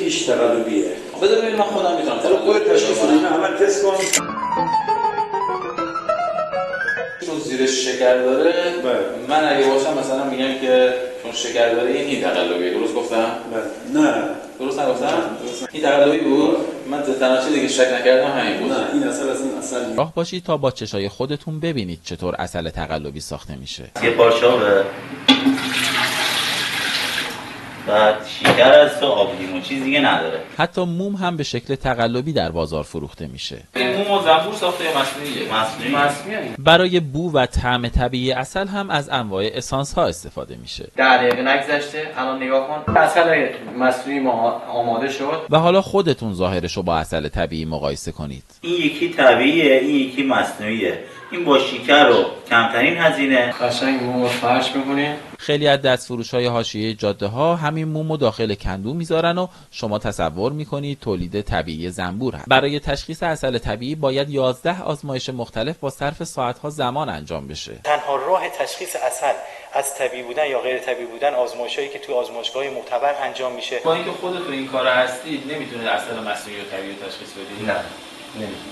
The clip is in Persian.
یکیش تقلبیه. بذار ببین من خودم میتونم خودت تشخیص بدی، اول تست کن. چون زیرش شکر داره، من اگه باشم مثلا میگم که چون شکر داره این تقلبیه. درست گفتم؟ نه. درست نگفتم؟ این تقلبی بود؟ من تنها چیزی که شک نکردم همین بود. نه این اصل از این اصل. راه باشید تا با چشای خودتون ببینید چطور عسل تقلبی ساخته میشه. یه پارچابه، بعد شکر است و آب لیمو، چیز دیگه نداره. حتی موم هم به شکل تقلبی در بازار فروخته میشه. این موم و زنبور ساخته یا مصنوعیه؟ مصنوعیه. برای بو و طعم طبیعی عسل هم از انواع اسانس ها استفاده میشه. 10 دقیقه نگذشته، الان نگاه کن عسل مصنوعی ما آماده شد. و حالا خودتون ظاهرش رو با عسل طبیعی مقایسه کنید. این یکی طبیعیه، این یکی مصنوعیه. این با شکر و کمترین هزینه. قشنگ موم رو فرش می‌کنید. خیلی از دستفروش‌های حاشیه جاده ها همین موم رو داخل کندو میذارن و شما تصور میکنید تولید طبیعی زنبور هست. برای تشخیص عسل طبیعی باید 11 آزمایش مختلف با صرف ساعت‌ها زمان انجام بشه. تنها راه تشخیص عسل از طبیعی بودن یا غیر طبیعی بودن آزمایشایی که تو آزمایشگاه معتبر انجام میشه. با اینکه خودتون این کارا هستید نمیتونید عسل مصنوعی و طبیعی تشخیص بدید. نه. نمی‌تونم.